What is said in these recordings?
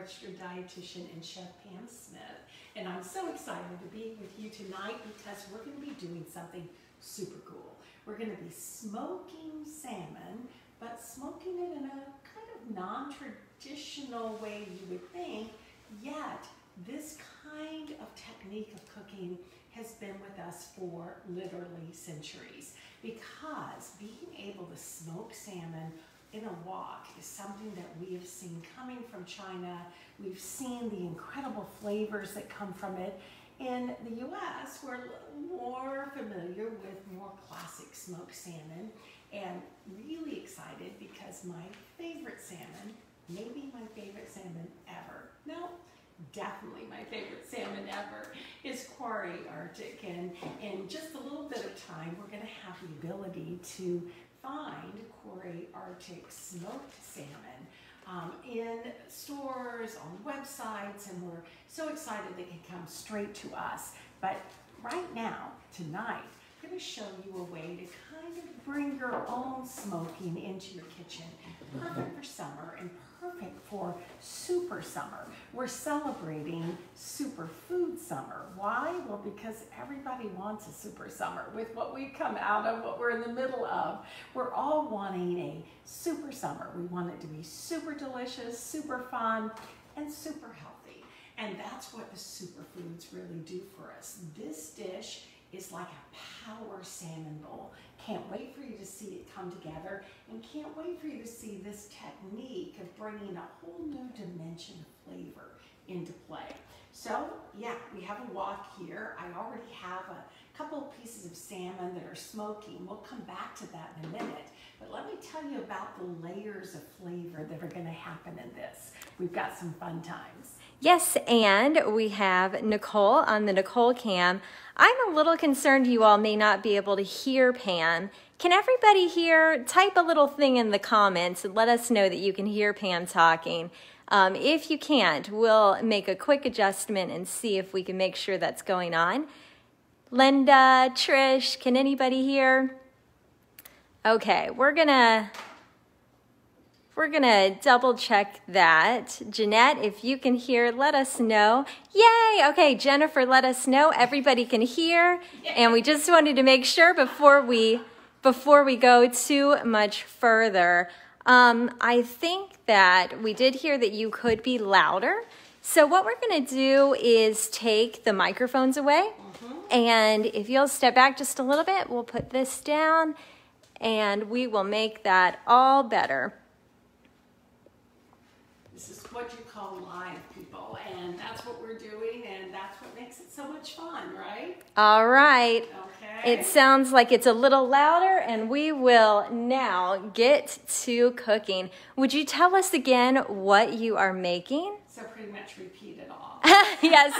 registered dietitian and Chef Pam Smith, and I'm so excited to be with you tonight because we're going to be doing something super cool. We're going to be smoking salmon, but smoking it in a kind of non-traditional way you would think, yet this kind of technique of cooking has been with us for literally centuries, because being able to smoke salmon in a wok is something that we have seen coming from China. We've seen the incredible flavors that come from it. In the US, we're a little more familiar with more classic smoked salmon, and really excited because my favorite salmon, maybe my favorite salmon ever, no, definitely my favorite salmon ever, is Quarry Arctic. And in just a little bit of time, we're going to have the ability to find Quarry Arctic smoked salmon in stores, on websites, and we're so excited they can come straight to us. But right now, tonight, I'm going to show you a way to kind of bring your own smoking into your kitchen. Perfect for summer and perfect for super summer. We're celebrating Superfood summer. Why? Well, because everybody wants a super summer. With what we've come out of, what we're in the middle of, we're all wanting a super summer. We want it to be super delicious, super fun, and super healthy. And that's what the superfoods really do for us. This dish is like a power salmon bowl. Can't wait for you to see it come together, and can't wait for you to see this technique of bringing a whole new dimension of flavor into play. So yeah, we have a wok here. I already have a couple of pieces of salmon that are smoking. We'll come back to that in a minute, but let me tell you about the layers of flavor that are going to happen in this. We've got some fun times. Yes, and we have Nicole on the Nicole cam. I'm a little concerned you all may not be able to hear Pam. Can everybody hear? Type a little thing in the comments and let us know that you can hear Pam talking. If you can't, we'll make a quick adjustment and see if we can make sure that's going on. Linda, Trish, can anybody hear? Okay, we're gonna double check that. Jeanette, if you can hear, let us know. Yay! Okay, Jennifer, let us know. Everybody can hear. And we just wanted to make sure before we go too much further. I think that we did hear that you could be louder. So what we're going to do is take the microphones away. And if you'll step back just a little bit, we'll put this down and we will make that all better. This is what you call live, people, and that's what we're doing, and that's what makes it so much fun, right? All right. Okay. It sounds like it's a little louder, and we will now get to cooking. Would you tell us again what you are making? So pretty much repeat it all. Yes.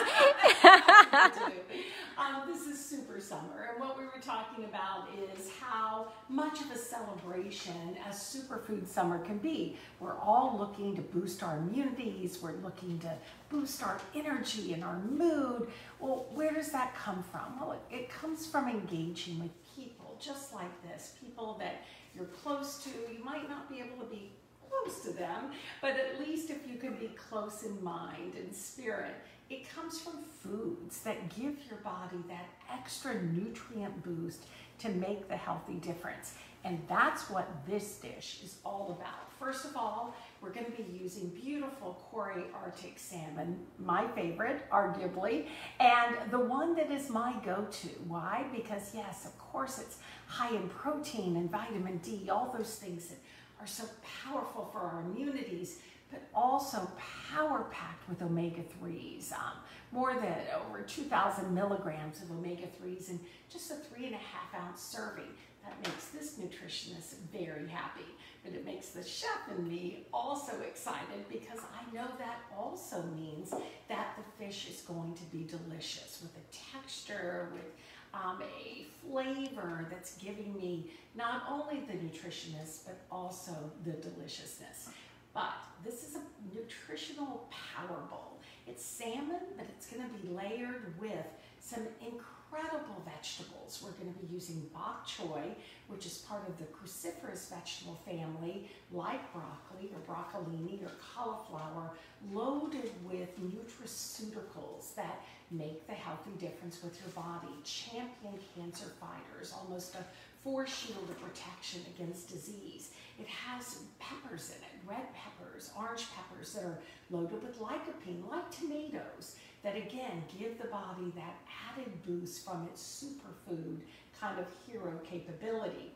This is super summer, and what we were talking about is how much of a celebration as superfood summer can be. We're all looking to boost our immunities, we're looking to boost our energy and our mood. Well, where does that come from? Well, it comes from engaging with people just like this, people that you're close to. You might not be able to be close to them, but at least if you can be close in mind and spirit. It comes from foods that give your body that extra nutrient boost to make the healthy difference. And that's what this dish is all about. First of all, we're going to be using beautiful Quarry Arctic salmon, my favorite, arguably, and the one that is my go-to. Why? Because yes, of course, it's high in protein and vitamin D, all those things that are so powerful for our immunities, but also power-packed with omega-3s, more than over 2,000 milligrams of omega-3s in just a 3.5-ounce serving. That makes this nutritionist very happy, but it makes the chef and me also excited, because I know that also means that the fish is going to be delicious with a texture, with a flavor that's giving me not only the nutritionist, but also the deliciousness. But this is a nutritional power bowl. It's salmon, but it's going to be layered with some incredible incredible vegetables. We're going to be using bok choy, which is part of the cruciferous vegetable family, like broccoli or broccolini or cauliflower, loaded with nutraceuticals that make the healthy difference with your body, champion cancer fighters, almost a force shield of protection against disease. It has peppers in it, red peppers, orange peppers that are loaded with lycopene, like tomatoes, that again give the body that added boost from its superfood kind of hero capability.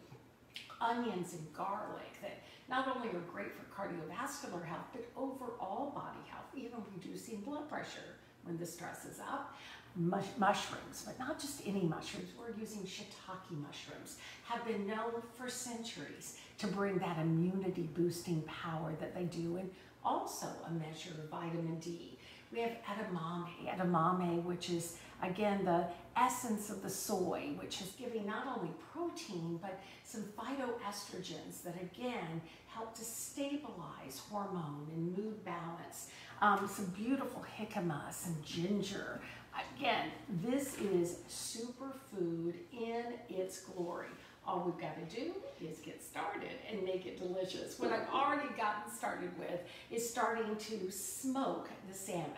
Onions and garlic that not only are great for cardiovascular health, but overall body health, even reducing blood pressure when the stress is up. Mushrooms, but not just any mushrooms. We're using shiitake mushrooms, have been known for centuries to bring that immunity boosting power that they do, and also a measure of vitamin D. We have edamame, which is again the essence of the soy, which is giving not only protein, but some phytoestrogens that again help to stabilize hormone and mood balance. Some beautiful jicama, some ginger. Again, this is superfood in its glory. All we've got to do is get started and make it delicious. What I've already gotten started with is starting to smoke the salmon.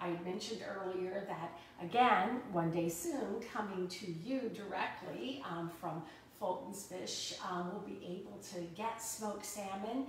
I mentioned earlier that, again, one day soon, coming to you directly from Fulton's Fish, we'll be able to get smoked salmon.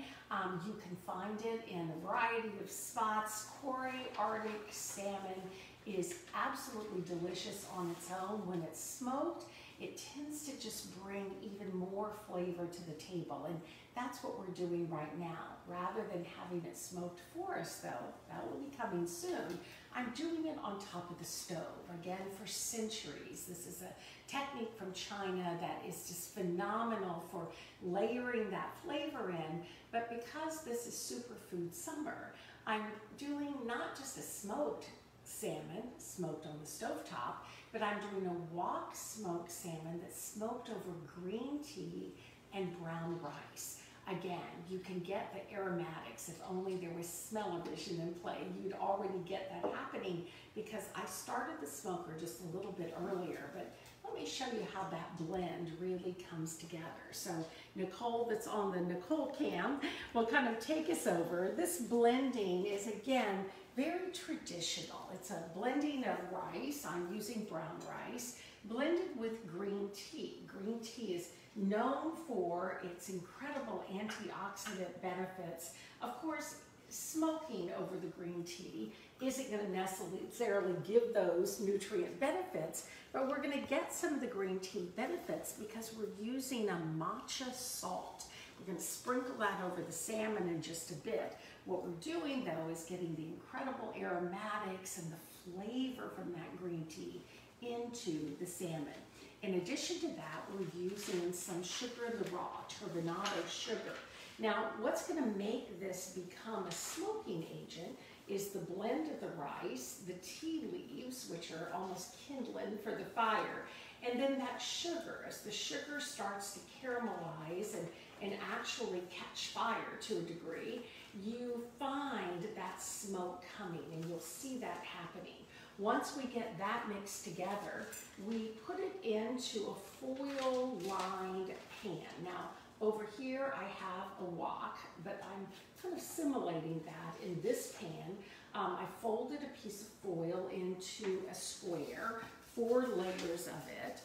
You can find it in a variety of spots. Cory Arctic salmon is absolutely delicious on its own. When it's smoked, it tends to just bring even more flavor to the table, and that's what we're doing right now. Rather than having it smoked for us, though, that will be coming soon, I'm doing it on top of the stove. Again, for centuries, this is a technique from China that is just phenomenal for layering that flavor in, but because this is superfood summer, I'm doing not just a smoked salmon, smoked on the stovetop, but I'm doing a wok-smoked salmon that's smoked over green tea and brown rice. Again, you can get the aromatics. If only there was smell-o-vision in play, you'd already get that happening, because I started the smoker just a little bit earlier, but let me show you how that blend really comes together. So Nicole, that's on the Nicole cam, will kind of take us over. This blending is, again, very traditional. It's a blending of rice. I'm using brown rice, blended with green tea. Green tea is known for its incredible antioxidant benefits. Of course, smoking over the green tea isn't going to necessarily give those nutrient benefits, but we're going to get some of the green tea benefits because we're using a matcha salt. We're going to sprinkle that over the salmon in just a bit. What we're doing, though, is getting the incredible aromatics and the flavor from that green tea into the salmon. In addition to that, we're using some sugar in the raw, turbinado sugar. Now, what's going to make this become a smoking agent is the blend of the rice, the tea leaves, which are almost kindling for the fire, and then that sugar. As the sugar starts to caramelize and actually catch fire to a degree, you find that smoke coming, and you'll see that happening. Once we get that mixed together, we put it into a foil-lined pan. Now, over here I have a wok, but I'm kind of simulating that in this pan. I folded a piece of foil into a square, 4 layers of it,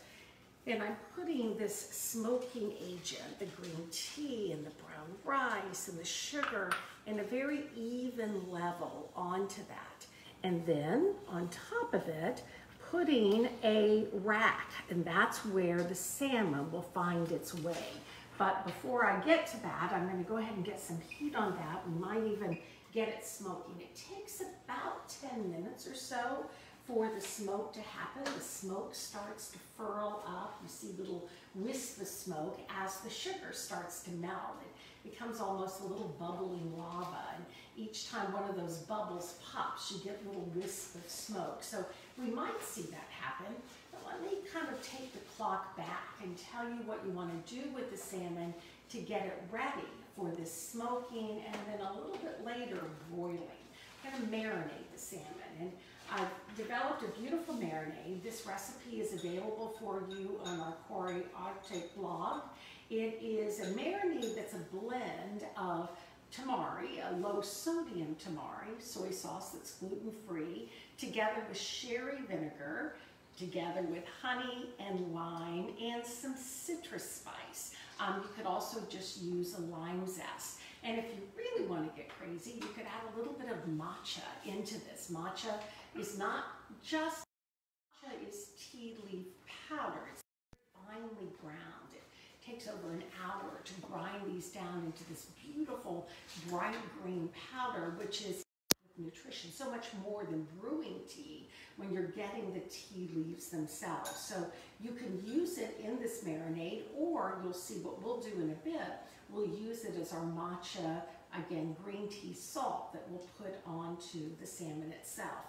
and I'm putting this smoking agent, the green tea and the brown rice and the sugar, in a very even level onto that. And then on top of it, putting a rack, and that's where the salmon will find its way. But before I get to that, I'm going to go ahead and get some heat on that. We might even get it smoking. It takes about 10 minutes or so for the smoke to happen. The smoke starts to furl up. You see little wisps of smoke as the sugar starts to melt. It becomes almost a little bubbling lava, and each time one of those bubbles pops, you get little wisps of smoke. So we might see that happen. But let me kind of take the clock back and tell you what you want to do with the salmon to get it ready for this smoking, and then a little bit later broiling. I'm going to marinate the salmon, and I've developed a beautiful marinade. This recipe is available for you on our Corey Arctic blog. It is a marinade that's a blend of tamari, a low sodium tamari, soy sauce that's gluten-free, together with sherry vinegar, together with honey and lime and some citrus spice. You could also just use a lime zest. And if you really want to get crazy, you could add a little bit of matcha into this. Matcha is not just, matcha is tea leaf powder. It's finely ground. It takes over an hour to grind these down into this beautiful bright green powder, which is nutrition, so much more than brewing tea when you're getting the tea leaves themselves. So you can use it in this marinade, or you'll see what we'll do in a bit. We'll use it as our matcha, again, green tea salt that we'll put onto the salmon itself.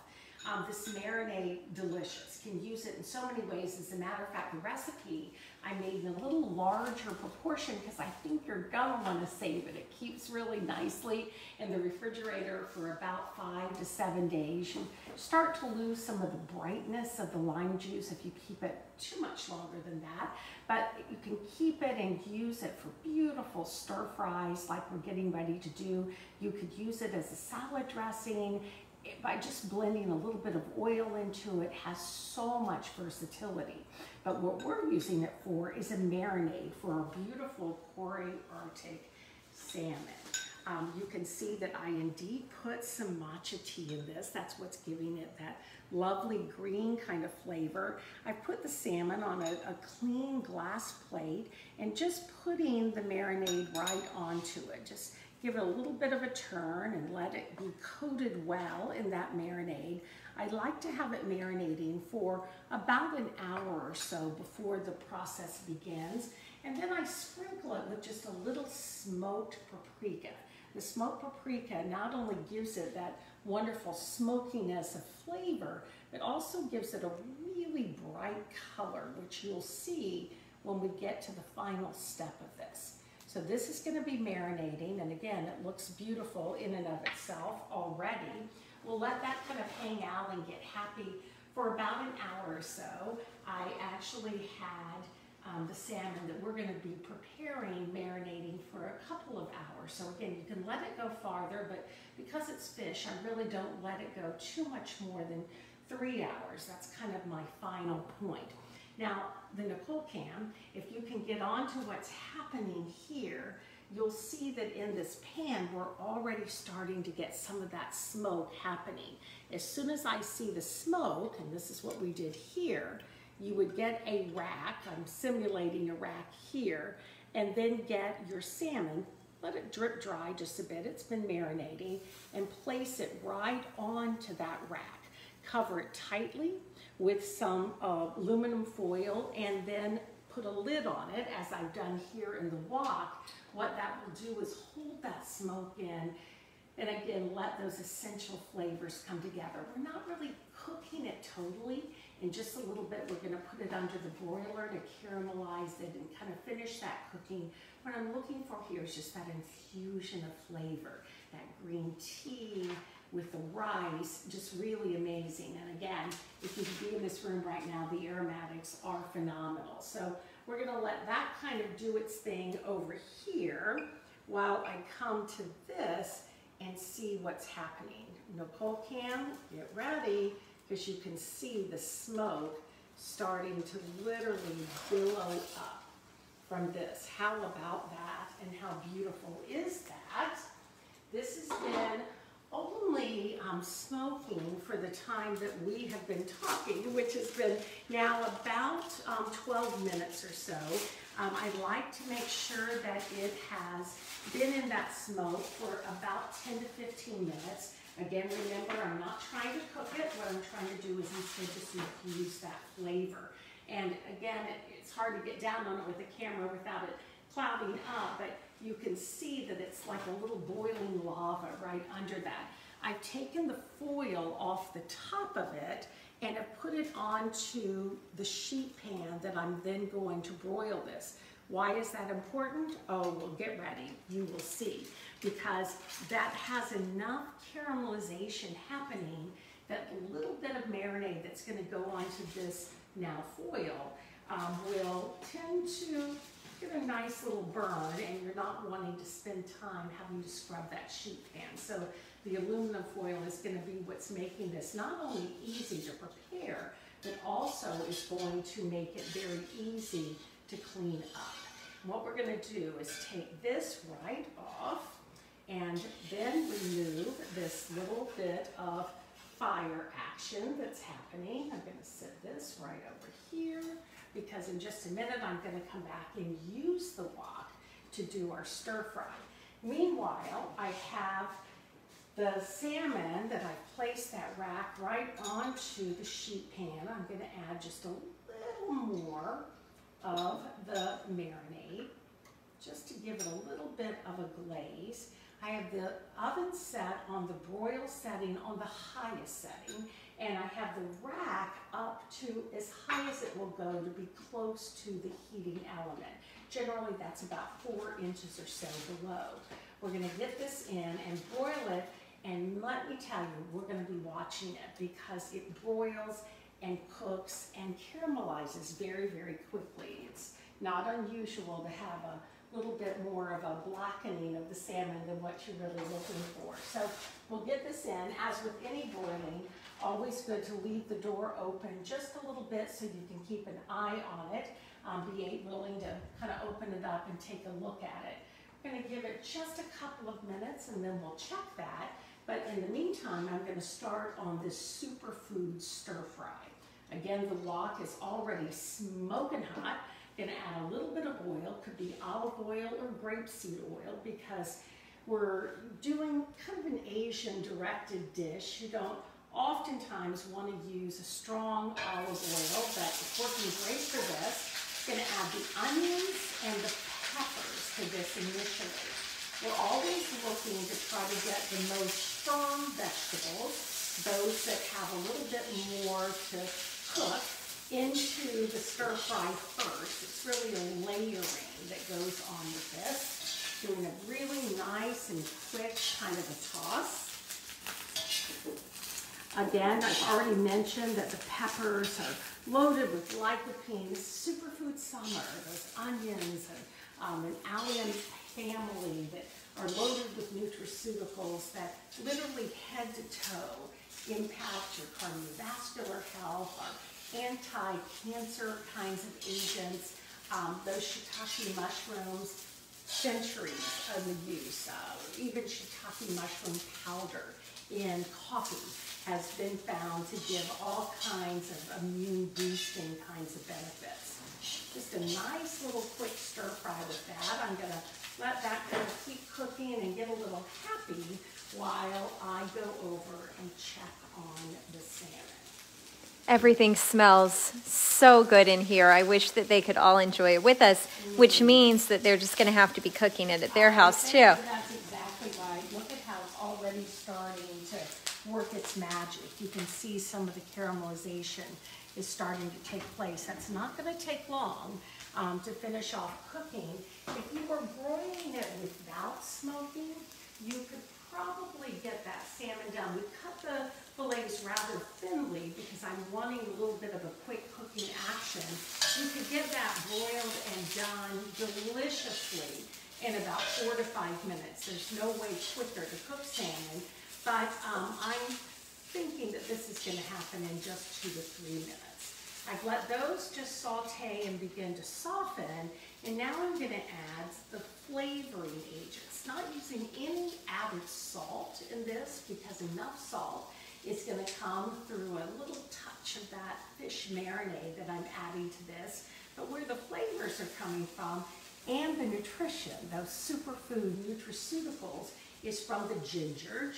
This marinade, delicious. Can use it in so many ways. As a matter of fact, the recipe I made in a little larger proportion because I think you're gonna want to save it. It keeps really nicely in the refrigerator for about 5 to 7 days. You start to lose some of the brightness of the lime juice if you keep it too much longer than that. But you can keep it and use it for beautiful stir fries like we're getting ready to do. You could use it as a salad dressing. By just blending a little bit of oil into it, has so much versatility. But what we're using it for is a marinade for our beautiful Corey Arctic salmon. You can see that I indeed put some matcha tea in this. That's what's giving it that lovely green kind of flavor. I put the salmon on a clean glass plate and just putting the marinade right onto it. Just give it a little bit of a turn and let it be coated well in that marinade. I like to have it marinating for about an hour or so before the process begins. And then I sprinkle it with just a little smoked paprika. The smoked paprika not only gives it that wonderful smokiness of flavor, but also gives it a really bright color, which you'll see when we get to the final step of this. So this is going to be marinating, and again, it looks beautiful in and of itself already. We'll let that kind of hang out and get happy for about an hour or so. I actually had the salmon that we're going to be preparing marinating for a couple of hours. So again, you can let it go farther, but because it's fish, I really don't let it go too much more than 3 hours. That's kind of my final point. Now, the Nicole cam, if you can get on to what's happening here, you'll see that in this pan, we're already starting to get some of that smoke happening. As soon as I see the smoke, and this is what we did here, you would get a rack, I'm simulating a rack here, and then get your salmon, let it drip dry just a bit, it's been marinating, and place it right onto that rack. Cover it tightly with some aluminum foil and then put a lid on it, as I've done here in the wok. What that will do is hold that smoke in and again let those essential flavors come together. We're not really cooking it totally. In just a little bit, we're going to put it under the broiler to caramelize it and kind of finish that cooking. What I'm looking for here is just that infusion of flavor, that green tea with the rice, just really amazing. And again, if you could be in this room right now, the aromatics are phenomenal. So we're gonna let that kind of do its thing over here while I come to this and see what's happening. Nicole cam, get ready, because you can see the smoke starting to literally billow up from this. How about that? And how beautiful is that? This has been only smoking for the time that we have been talking, which has been now about 12 minutes or so. I like to make sure that it has been in that smoke for about 10 to 15 minutes. Again, remember, I'm not trying to cook it. What I'm trying to do is instead just infuse that flavor. And again, it's hard to get down on it with the camera without it clouding up, but you can see that it's like a little boiling lava right under that. I've taken the foil off the top of it and have put it onto the sheet pan that I'm then going to broil this. Why is that important? Oh, well, get ready. You will see. Because that has enough caramelization happening that little bit of marinade that's going to go onto this now foil will tend to get a nice little burn, and you're not wanting to spend time having to scrub that sheet pan. So the aluminum foil is going to be what's making this not only easy to prepare, but also is going to make it very easy to clean up. And what we're going to do is take this right off and then remove this little bit of fire action that's happening. I'm going to set this right over here, because in just a minute I'm going to come back and use the wok to do our stir fry. Meanwhile, I have the salmon that I've placed that rack right onto the sheet pan. I'm going to add just a little more of the marinade, just to give it a little bit of a glaze. I have the oven set on the broil setting on the highest setting, and I have the rack up to as high as it will go to be close to the heating element. Generally, that's about 4 inches or so below. We're going to get this in and broil it, and let me tell you, we're going to be watching it because it broils and cooks and caramelizes very, very quickly. It's not unusual to have a little bit more of a blackening of the salmon than what you're really looking for. So we'll get this in. As with any broiling, always good to leave the door open just a little bit so you can keep an eye on it. Be willing to kind of open it up and take a look at it. We're going to give it just a couple of minutes and then we'll check that. But in the meantime, I'm going to start on this superfood stir fry. Again, the wok is already smoking hot. Going to add a little bit of oil, could be olive oil or grapeseed oil, because we're doing kind of an Asian directed dish. You don't oftentimes want to use a strong olive oil, but it's working great for this. Going to add the onions and the peppers to this initially. We're always looking to try to get the most firm vegetables, those that have a little bit more to cook, into the stir fry first. It's really a layering that goes on with this. Doing a really nice and quick kind of a toss. Again, I've already mentioned that the peppers are loaded with lycopene. Superfood summer, those onions and an allium family that are loaded with nutraceuticals that literally head to toe impact your cardiovascular health, our anti-cancer kinds of agents. Those shiitake mushrooms, centuries of the use. Even shiitake mushroom powder in coffee has been found to give all kinds of immune boosting kinds of benefits. Just a nice little quick stir fry with that. I'm going to let that kind of keep cooking and get a little happy while I go over and check on the salmon. Everything smells so good in here. I wish that they could all enjoy it with us, which means that they're just going to have to be cooking it at their house too. That's exactly right. Look at how it's already starting to work its magic. You can see some of the caramelization is starting to take place. That's not going to take long to finish off cooking. If you were broiling it without smoking, you could probably get that salmon done. We cut the fillets rather thinly because I'm wanting a little bit of a quick cooking action. You could get that broiled and done deliciously in about 4 to 5 minutes. There's no way quicker to cook salmon, but I'm thinking that this is going to happen in just 2 to 3 minutes. I've let those just saute and begin to soften, and now I'm going to add the flavoring agents. Not using any added salt in this, because enough salt is going to come through a little touch of that fish marinade that I'm adding to this. But where the flavors are coming from and the nutrition, those superfood nutraceuticals, is from the ginger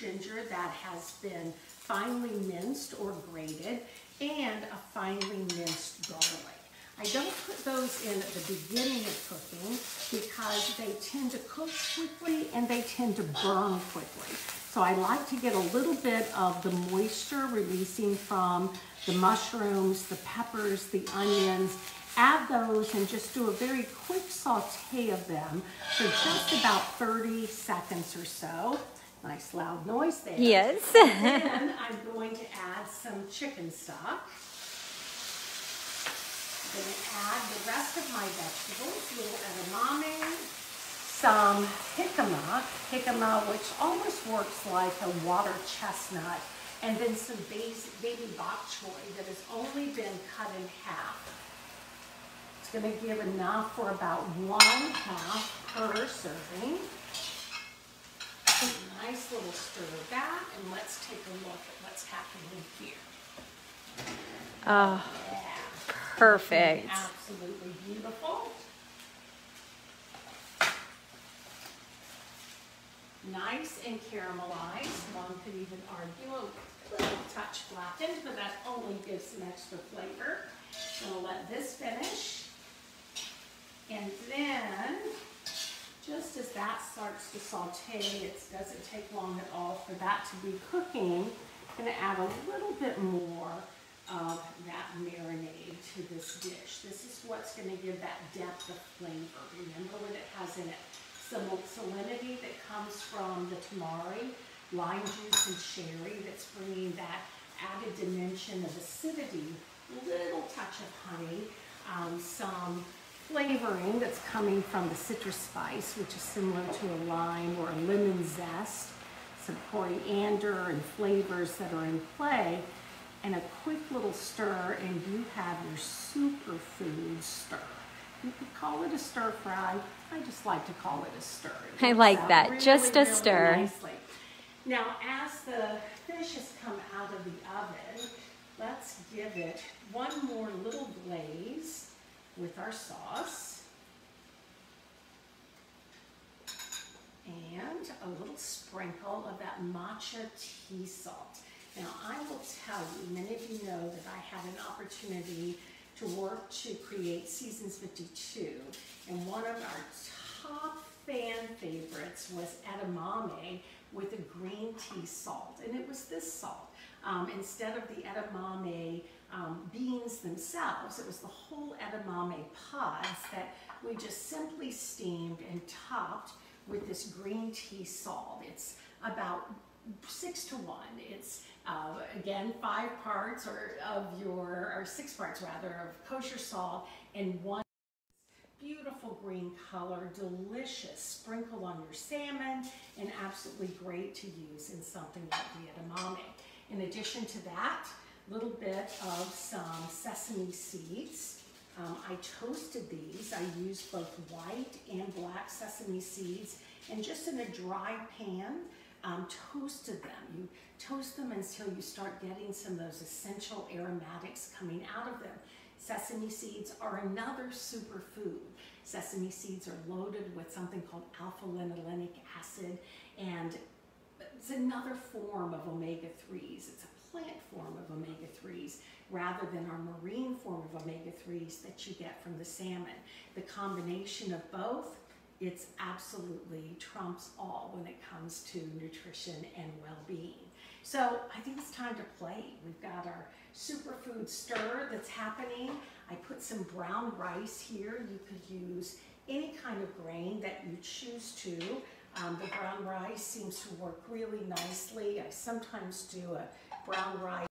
that has been finely minced or grated, and a finely minced garlic. I don't put those in at the beginning of cooking because they tend to cook quickly and they tend to burn quickly. So I like to get a little bit of the moisture releasing from the mushrooms, the peppers, the onions. Add those and just do a very quick saute of them for just about 30 seconds or so. Nice loud noise there. Yes. Then I'm going to add some chicken stock. I'm going to add the rest of my vegetables, a little edamame, some jicama, which almost works like a water chestnut, and then some baby bok choy that has only been cut in half. It's going to give enough for about 1/2 per serving. A nice little stir of that, and let's take a look at what's happening here. Oh, Yeah. perfect. Absolutely beautiful. Nice and caramelized. One could even argue a little touch blackened, but that only gives some extra flavor. I'm going to let this finish. And then, just as that starts to saute, it doesn't take long at all for that to be cooking. I'm going to add a little bit more of that marinade to this dish. This is what's going to give that depth of flavor. Remember what it has in it. Some salinity that comes from the tamari, lime juice and sherry that's bringing that added dimension of acidity, a little touch of honey, some flavoring that's coming from the citrus spice, which is similar to a lime or a lemon zest, some coriander and flavors that are in play, and a quick little stir, and you have your superfood stir. You could call it a stir fry. I just like to call it a stir. I like that, really, just a really stir. Nicely. Now, as the fish has come out of the oven, let's give it one more little glaze with our sauce. And a little sprinkle of that matcha tea salt. Now, I will tell you, many of you know that I had an opportunity to work to create Seasons 52, and one of our top fan favorites was edamame with a green tea salt, and it was this salt. Instead of the edamame beans themselves, it was the whole edamame pods that we just simply steamed and topped with this green tea salt. It's about 6 to 1. It's again 5 parts or 6 parts rather of kosher salt and 1 beautiful green color, delicious, sprinkle on your salmon, and absolutely great to use in something like the edamame. In addition to that, a little bit of some sesame seeds. I toasted these. I used both white and black sesame seeds, and just in a dry pan, toasted them. You toast them until you start getting some of those essential aromatics coming out of them. Sesame seeds are another superfood. Sesame seeds are loaded with something called alpha-linolenic acid, and it's another form of omega-3s. It's a plant form of omega-3s rather than our marine form of omega-3s that you get from the salmon. The combination of both, it's absolutely trumps all when it comes to nutrition and well-being. So I think it's time to play. We've got our superfood stir that's happening. I put some brown rice here. You could use any kind of grain that you choose to. The brown rice seems to work really nicely. I sometimes do a brown rice